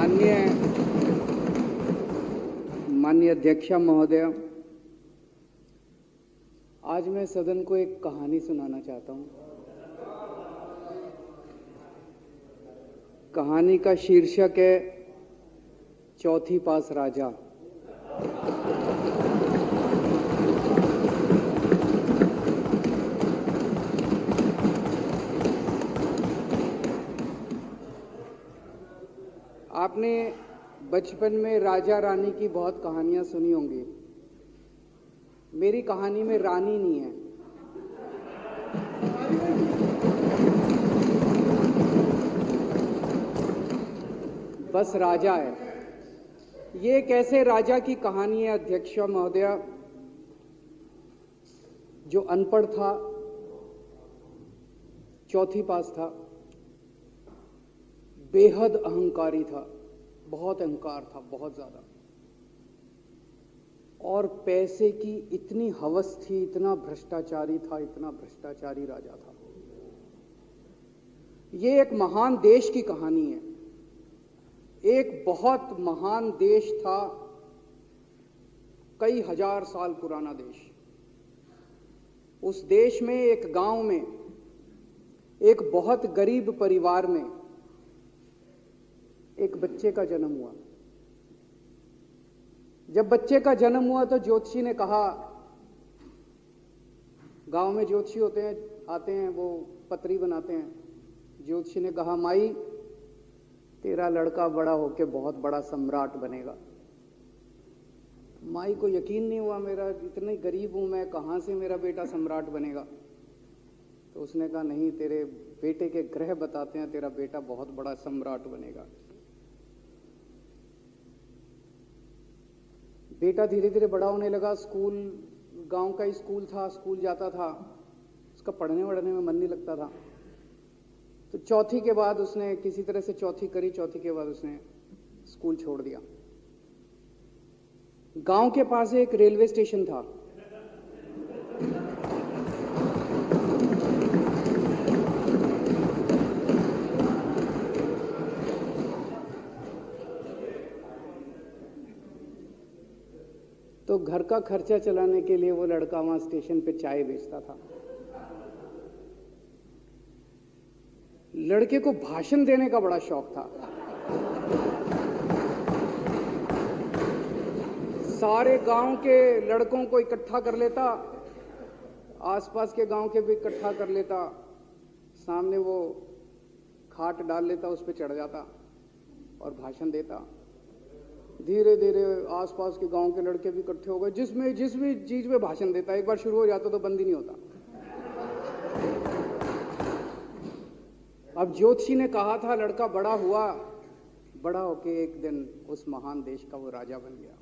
माननीय माननीय अध्यक्ष महोदय, आज मैं सदन को एक कहानी सुनाना चाहता हूं। कहानी का शीर्षक है चौथी पास राजा। आपने बचपन में राजा रानी की बहुत कहानियां सुनी होंगी। मेरी कहानी में रानी नहीं है, बस राजा है। ये एक ऐसे राजा की कहानी है अध्यक्ष महोदय, जो अनपढ़ था, चौथी पास था, बेहद अहंकारी था, बहुत अहंकार था, बहुत ज्यादा, और पैसे की इतनी हवस थी, इतना भ्रष्टाचारी था, इतना भ्रष्टाचारी राजा था। ये एक महान देश की कहानी है। एक बहुत महान देश था, कई हजार साल पुराना देश। उस देश में एक गांव में एक बहुत गरीब परिवार में एक बच्चे का जन्म हुआ। जब बच्चे का जन्म हुआ तो ज्योतिषी ने कहा, गांव में ज्योतिषी होते हैं, आते हैं, वो पतरी बनाते हैं। ज्योतिषी ने कहा, माई तेरा लड़का बड़ा होके बहुत बड़ा सम्राट बनेगा। माई को यकीन नहीं हुआ, मेरा इतने गरीब हूं मैं, कहां से मेरा बेटा सम्राट बनेगा। तो उसने कहा, नहीं, तेरे बेटे के ग्रह बताते हैं तेरा बेटा बहुत बड़ा सम्राट बनेगा। बेटा धीरे धीरे बड़ा होने लगा। स्कूल, गांव का ही स्कूल था, स्कूल जाता था, उसका पढ़ने वढ़ने में मन नहीं लगता था। तो चौथी के बाद उसने किसी तरह से चौथी करी, चौथी के बाद उसने स्कूल छोड़ दिया। गांव के पास एक रेलवे स्टेशन था। तो घर का खर्चा चलाने के लिए वो लड़का वहां स्टेशन पे चाय बेचता था। लड़के को भाषण देने का बड़ा शौक था। सारे गांव के लड़कों को इकट्ठा कर लेता, आसपास के गांव के भी इकट्ठा कर लेता, सामने वो खाट डाल लेता, उस पर चढ़ जाता और भाषण देता। धीरे धीरे आसपास के गांव के लड़के भी इकट्ठे हो गए। जिस भी चीज में भाषण देता, एक बार शुरू हो जाता तो बंद ही नहीं होता। अब ज्योतिषी ने कहा था, लड़का बड़ा हुआ, बड़ा होके एक दिन उस महान देश का वो राजा बन गया।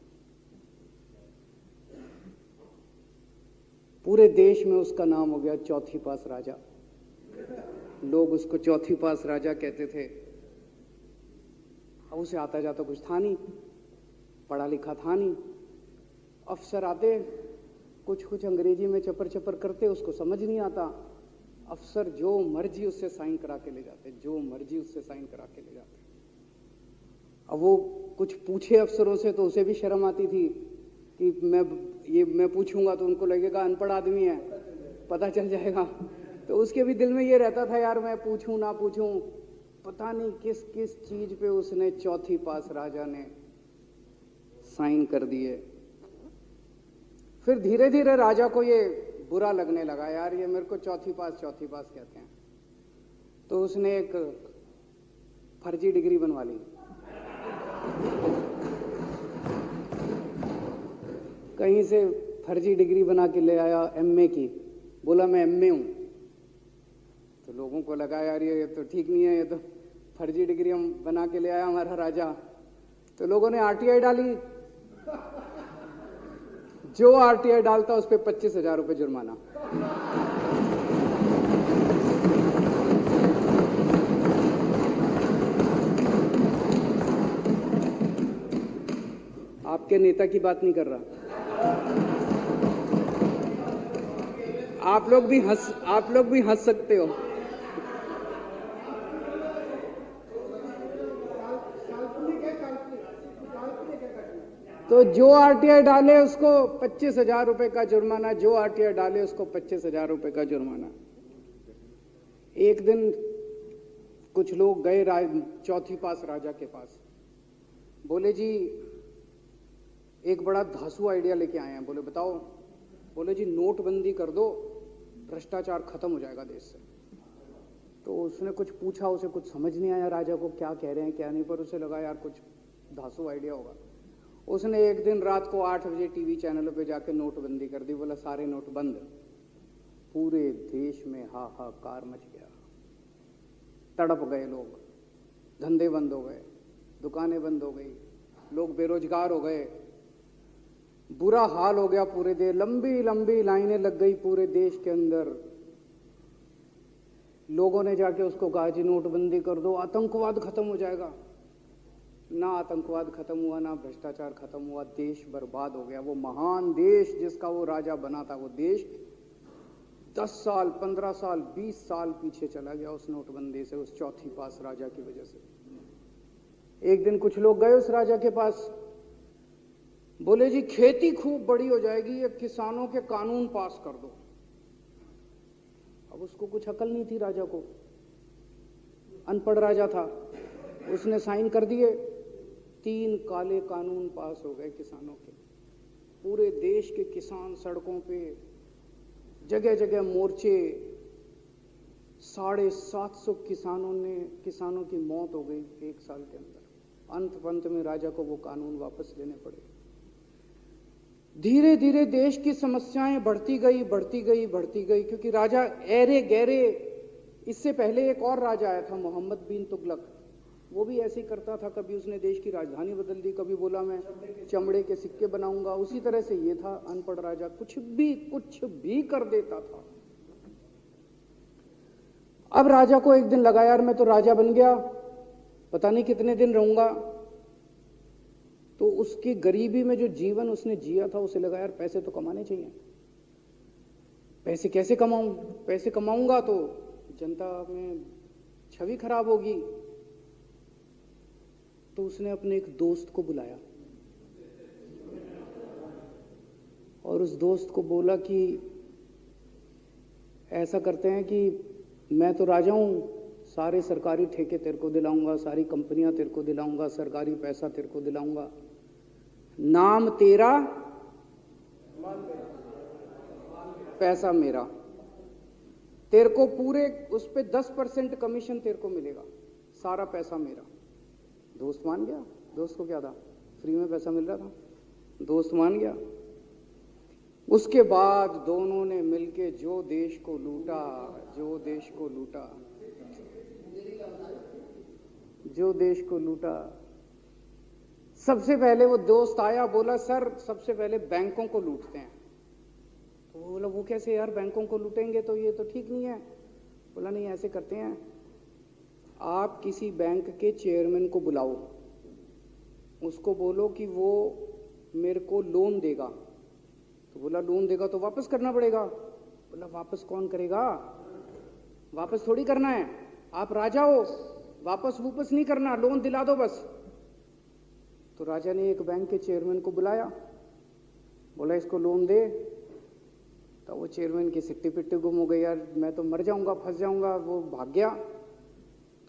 पूरे देश में उसका नाम हो गया चौथी पास राजा। लोग उसको चौथी पास राजा कहते थे। अब उसे आता जाता कुछ था नहीं, पढ़ा लिखा था नहीं। अफसर आते, कुछ अंग्रेजी में चपर चपर करते, उसको समझ नहीं आता। अफसर जो मर्जी उससे साइन करा के ले जाते, जो मर्जी उससे साइन करा के ले जाते। अब वो कुछ पूछे अफसरों से तो उसे भी शर्म आती थी कि मैं पूछूंगा तो उनको लगेगा अनपढ़ आदमी है, पता चल जाएगा। तो उसके भी दिल में ये रहता था, यार मैं पूछूं ना पूछूं। पता नहीं किस किस चीज पे उसने चौथी पास राजा ने साइन कर दिए। फिर धीरे धीरे राजा को ये बुरा लगने लगा, यार ये मेरे को चौथी पास कहते हैं। तो उसने एक फर्जी डिग्री बनवा ली। कहीं से फर्जी डिग्री बना के ले आया एमए की। बोला मैं एमए हूं। तो लोगों को लगा, यार ये तो ठीक नहीं है, ये तो फर्जी डिग्री हम बना के ले आया हमारा राजा। तो लोगों ने आरटीआई डाली। जो आरटीआई डालता उस पर 25,000 रुपये जुर्माना। आपके नेता की बात नहीं कर रहा। आप लोग भी हंस सकते हो। तो जो आरटीआई डाले उसको 25,000 रुपए का जुर्माना, जो आरटीआई डाले उसको 25,000 रुपए का जुर्माना। एक दिन कुछ लोग गए चौथी पास राजा के पास, बोले जी एक बड़ा धांसू आइडिया लेके आए हैं। बोले बताओ। बोले जी नोटबंदी कर दो, भ्रष्टाचार खत्म हो जाएगा देश से। तो उसने कुछ पूछा, उसे कुछ समझ नहीं आया राजा को क्या कह रहे हैं क्या नहीं, पर उसे लगा यार कुछ धांसू आइडिया होगा। उसने एक दिन रात को 8 बजे टीवी चैनलों पे जाके नोटबंदी कर दी। बोला सारे नोट बंद। पूरे देश में हाहाकार मच गया, तड़प गए लोग, धंधे बंद हो गए, दुकानें बंद हो गई, लोग बेरोजगार हो गए, बुरा हाल हो गया पूरे देश। लंबी लंबी लाइनें लग गई पूरे देश के अंदर। लोगों ने जाके उसको कहा जी नोटबंदी कर दो, आतंकवाद खत्म हो जाएगा। ना आतंकवाद खत्म हुआ, ना भ्रष्टाचार खत्म हुआ, देश बर्बाद हो गया। वो महान देश जिसका वो राजा बना था, वो देश 10 साल 15 साल 20 साल पीछे चला गया उस नोटबंदी से, उस चौथी पास राजा की वजह से। एक दिन कुछ लोग गए उस राजा के पास, बोले जी खेती खूब बड़ी हो जाएगी, ये किसानों के कानून पास कर दो। अब उसको कुछ अकल नहीं थी राजा को, अनपढ़ राजा था। उसने साइन कर दिए, 3 काले कानून पास हो गए किसानों के। पूरे देश के किसान सड़कों पे, जगह जगह मोर्चे, 750 किसानों की मौत हो गई 1 साल के अंदर। अंत में राजा को वो कानून वापस लेने पड़े। धीरे धीरे देश की समस्याएं बढ़ती गई, क्योंकि राजा ऐरे गहरे। इससे पहले एक और राजा आया था, मोहम्मद बिन तुगलक, वो भी ऐसे ही करता था। कभी उसने देश की राजधानी बदल दी, कभी बोला मैं चमड़े के सिक्के बनाऊंगा। उसी तरह से ये था अनपढ़ राजा, कुछ भी कर देता था। अब राजा को एक दिन लगा यार मैं तो राजा बन गया, पता नहीं कितने दिन रहूंगा। तो उसकी गरीबी में जो जीवन उसने जिया था, उसे लगा यार पैसे तो कमाने चाहिए। पैसे कैसे कमाऊं? पैसे कमाऊंगा तो जनता में छवि खराब होगी। तो उसने अपने एक दोस्त को बुलाया और उस दोस्त को बोला कि ऐसा करते हैं कि मैं तो राजा हूं, सारे सरकारी ठेके तेरे को दिलाऊंगा, सारी कंपनियां तेरे को दिलाऊंगा, सरकारी पैसा तेरे को दिलाऊंगा, नाम तेरा पैसा मेरा। तेरे को पूरे उस पे 10% कमीशन तेरे को मिलेगा, सारा पैसा मेरा। दोस्त मान गया। दोस्त को क्या था, फ्री में पैसा मिल रहा था, दोस्त मान गया। उसके बाद दोनों ने मिलके जो देश को लूटा, जो देश को लूटा। सबसे पहले वो दोस्त आया, बोला सर सबसे पहले बैंकों को लूटते हैं। तो वो बोला वो कैसे यार, बैंकों को लूटेंगे तो ये तो ठीक नहीं है। बोला नहीं ऐसे करते हैं, आप किसी बैंक के चेयरमैन को बुलाओ, उसको बोलो कि वो मेरे को लोन देगा। तो बोला लोन देगा तो वापस करना पड़ेगा। बोला वापस कौन करेगा, वापस थोड़ी करना है, आप राजा हो, वापस नहीं करना, लोन दिला दो बस। तो राजा ने एक बैंक के चेयरमैन को बुलाया, बोला इसको लोन दे। तो वो चेयरमैन की सिट्टी पिट्टी गुम हो गई, यार मैं तो मर जाऊंगा, फंस जाऊंगा, वो भाग गया।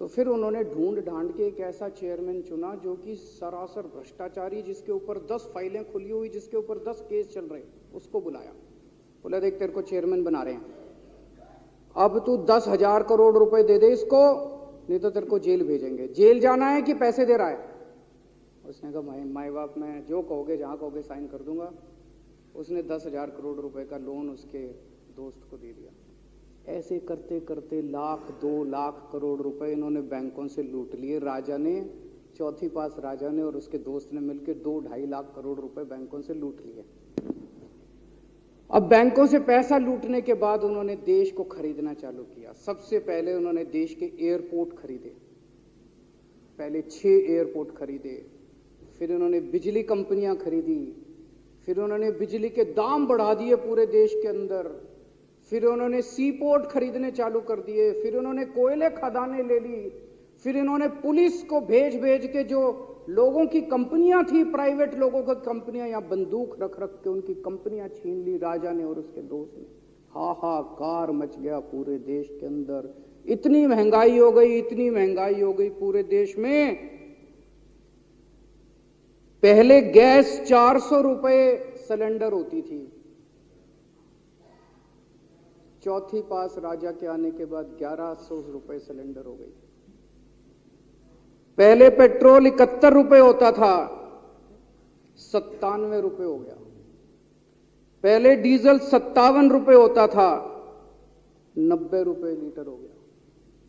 तो फिर उन्होंने ढूंढ ढांड के एक ऐसा चेयरमैन चुना जो कि सरासर भ्रष्टाचारी, जिसके ऊपर 10 फाइलें खुली हुई, जिसके ऊपर 10 केस चल रहे, उसको बुलाया। बोला देख तेरे को चेयरमैन बना रहे हैं, अब तू 10,000 करोड़ रुपए दे दे इसको, नहीं तो तेरे को जेल भेजेंगे। जेल जाना है कि पैसे दे रहा है? उसने कहा माई बाप मैं जो कहोगे जहां कहोगे साइन कर दूंगा। उसने 10,000 करोड़ रुपए का लोन उसके दोस्त को दे दिया। ऐसे करते करते 1,00,000 2,00,000 करोड़ रुपए इन्होंने बैंकों से लूट लिए। राजा ने, चौथी पास राजा ने और उसके दोस्त ने मिलकर 2-2.5 लाख करोड़ रुपए बैंकों से लूट लिए। अब बैंकों से पैसा लूटने के बाद उन्होंने देश को खरीदना चालू किया। सबसे पहले उन्होंने देश के एयरपोर्ट खरीदे, पहले 6 एयरपोर्ट खरीदे, फिर उन्होंने बिजली कंपनियां खरीदी, फिर उन्होंने बिजली के दाम बढ़ा दिए पूरे देश के अंदर, फिर उन्होंने सी पोर्ट खरीदने चालू कर दिए, फिर उन्होंने कोयले खदानें ले ली, फिर इन्होंने पुलिस को भेज भेज के जो लोगों की कंपनियां थी, प्राइवेट लोगों की कंपनियां, यहां बंदूक रख रख के उनकी कंपनियां छीन ली राजा ने और उसके दोस्त ने। हाहाकार मच गया पूरे देश के अंदर। इतनी महंगाई हो गई, इतनी महंगाई हो गई पूरे देश में। पहले गैस 400 रुपए सिलेंडर होती थी, चौथी पास राजा के आने के बाद 1100 रुपए सिलेंडर हो गई। पहले पेट्रोल 71 रुपए होता था, 97 रुपए हो गया। पहले डीजल 57 रुपए होता था, 90 रुपए लीटर हो गया।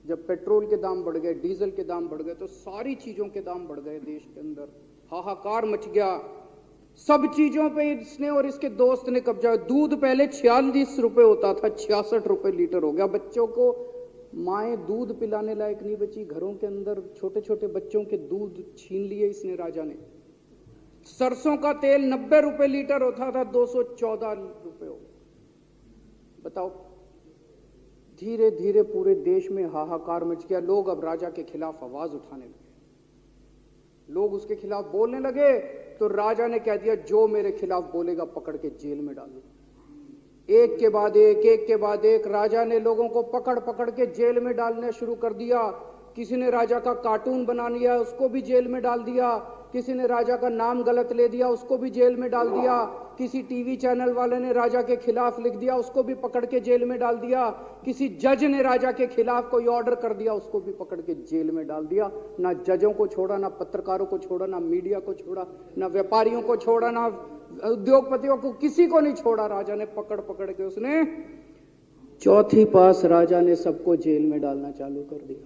जब पेट्रोल के दाम बढ़ गए, डीजल के दाम बढ़ गए, तो सारी चीजों के दाम बढ़ गए देश के अंदर। हाहाकार मच गया। सब चीजों पे इसने और इसके दोस्त ने कब्जा। दूध पहले 46 रुपए होता था, 66 रुपए लीटर हो गया। बच्चों को माएँ दूध पिलाने लायक नहीं बची, घरों के अंदर छोटे छोटे बच्चों के दूध छीन लिए इसने राजा ने। सरसों का तेल 90 रुपए लीटर होता था, 214 रुपए हो गया। बताओ, धीरे धीरे पूरे देश में हाहाकार मच गया। लोग अब राजा के खिलाफ आवाज उठाने लगे, लोग उसके खिलाफ बोलने लगे। तो राजा ने कह दिया, जो मेरे खिलाफ बोलेगा पकड़ के जेल में डाल दो। एक के बाद एक राजा ने लोगों को पकड़ पकड़ के जेल में डालना शुरू कर दिया। किसी ने राजा का कार्टून बना लिया, उसको भी जेल में डाल दिया। किसी ने राजा का नाम गलत ले दिया, उसको भी जेल में डाल दिया। किसी टीवी चैनल वाले ने राजा के खिलाफ लिख दिया, उसको भी पकड़ के जेल में डाल दिया। किसी जज ने राजा के खिलाफ कोई ऑर्डर कर दिया, उसको भी पकड़ के जेल में डाल दिया। ना जजों को छोड़ा, ना पत्रकारों को छोड़ा, ना मीडिया को छोड़ा, ना व्यापारियों को छोड़ा, ना उद्योगपतियों को, किसी को नहीं छोड़ा। राजा ने पकड़ पकड़ के उसने चौथी पास राजा ने सबको जेल में डालना चालू कर दिया।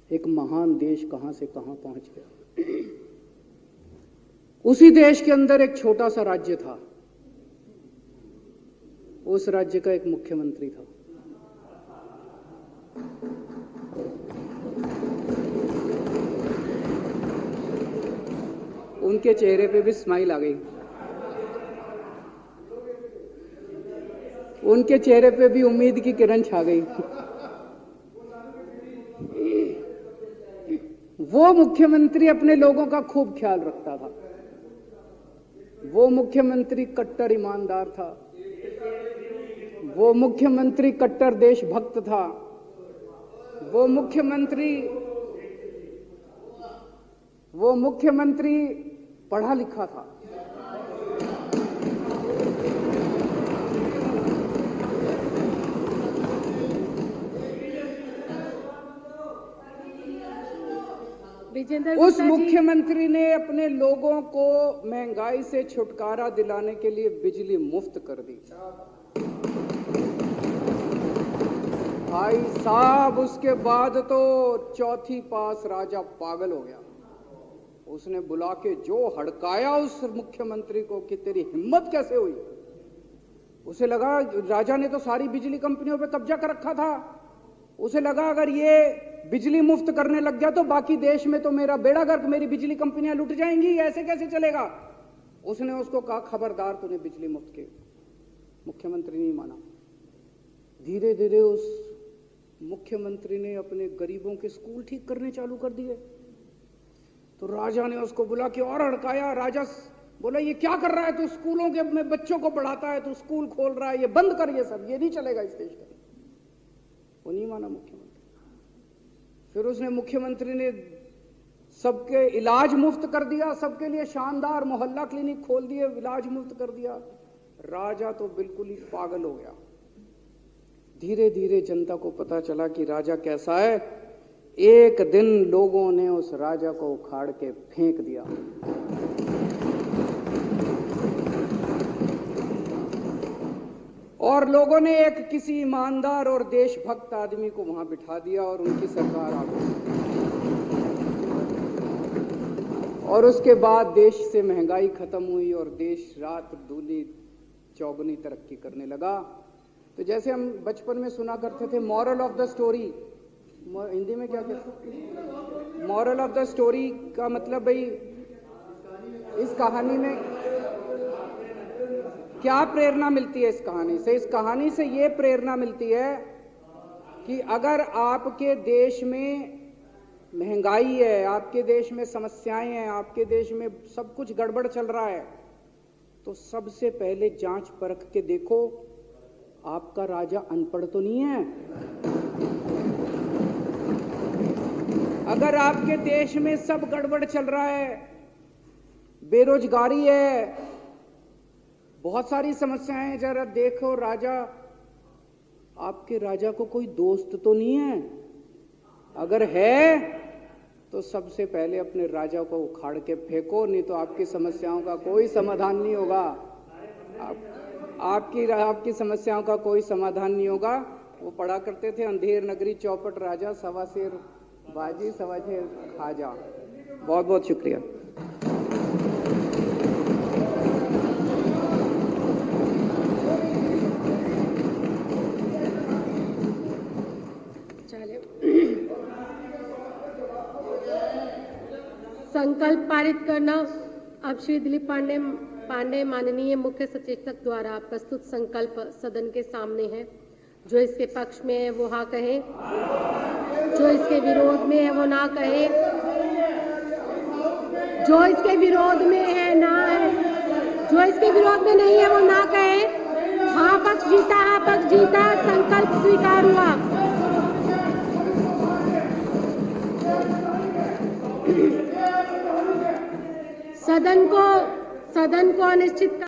एक महान देश कहां से कहां पहुंच गया। उसी देश के अंदर एक छोटा सा राज्य था, उस राज्य का एक मुख्यमंत्री था। उनके चेहरे पे भी स्माइल आ गई, उनके चेहरे पे भी उम्मीद की किरण छा गई। वो मुख्यमंत्री अपने लोगों का खूब ख्याल रखता था। वो मुख्यमंत्री कट्टर ईमानदार था। वो मुख्यमंत्री कट्टर देशभक्त था। वो मुख्यमंत्री पढ़ा लिखा था। उस मुख्यमंत्री ने अपने लोगों को महंगाई से छुटकारा दिलाने के लिए बिजली मुफ्त कर दी। भाई साहब, उसके बाद तो चौथी पास राजा पागल हो गया। उसने बुला के जो हड़काया उस मुख्यमंत्री को कि तेरी हिम्मत कैसे हुई। उसे लगा राजा ने तो सारी बिजली कंपनियों पे कब्जा कर रखा था। उसे लगा अगर ये बिजली मुफ्त करने लग गया तो बाकी देश में तो मेरा बेड़ा गर्क, मेरी बिजली कंपनियां लुट जाएंगी, ऐसे कैसे चलेगा। उसने उसको कहा, खबरदार, तूने बिजली मुफ्त की। मुख्यमंत्री नहीं माना। धीरे धीरे उस मुख्यमंत्री ने अपने गरीबों के स्कूल ठीक करने चालू कर दिए। तो राजा ने उसको बुला के और हड़काया। राजा बोला, ये क्या कर रहा है तू, स्कूलों के में बच्चों को पढ़ाता है, तू स्कूल खोल रहा है, ये बंद कर, ये सब, ये नहीं चलेगा इस देश का। वो नहीं माना मुख्यमंत्री। फिर उसने मुख्यमंत्री ने सबके इलाज मुफ्त कर दिया, सबके लिए शानदार मोहल्ला क्लिनिक खोल दिए, इलाज मुफ्त कर दिया। राजा तो बिल्कुल ही पागल हो गया। धीरे धीरे जनता को पता चला कि राजा कैसा है। एक दिन लोगों ने उस राजा को उखाड़ के फेंक दिया। और लोगों ने एक किसी ईमानदार और देशभक्त आदमी को वहां बिठा दिया और उनकी सरकार आ गई। और उसके बाद देश से महंगाई खत्म हुई और देश रात दूनी चौगुनी तरक्की करने लगा। तो जैसे हम बचपन में सुना करते थे, moral of the story, Hindi में क्या कहते, मॉरल ऑफ द स्टोरी का मतलब भाई इस कहानी में क्या प्रेरणा मिलती है। इस कहानी से ये प्रेरणा मिलती है कि अगर आपके देश में महंगाई है, आपके देश में समस्याएं हैं, आपके देश में सब कुछ गड़बड़ चल रहा है, तो सबसे पहले जांच परख के देखो आपका राजा अनपढ़ तो नहीं है। अगर आपके देश में सब गड़बड़ चल रहा है, बेरोजगारी है, बहुत सारी समस्याएं हैं, जरा देखो राजा, आपके राजा को कोई दोस्त तो नहीं है। अगर है तो सबसे पहले अपने राजा को उखाड़ के फेंको, नहीं तो आपकी समस्याओं का कोई समाधान नहीं होगा। आपकी समस्याओं का कोई समाधान नहीं होगा। वो पढ़ा करते थे, अंधेर नगरी चौपट राजा, सवा शेर बाजी सवा शेर खाजा। बहुत बहुत शुक्रिया। संकल्प पारित करना। अब श्री दिलीप पांडे माननीय मुख्य सचेतक द्वारा प्रस्तुत संकल्प सदन के सामने है। जो इसके पक्ष में है वो हाँ कहे, जो इसके विरोध में है वो ना कहे, जो इसके विरोध में है ना है, जो इसके विरोध में नहीं है वो ना कहे। हाँ पक्ष जीता, हाँ पक्ष जीता। संकल्प स्वीकार हुआ। सदन को अनिश्चित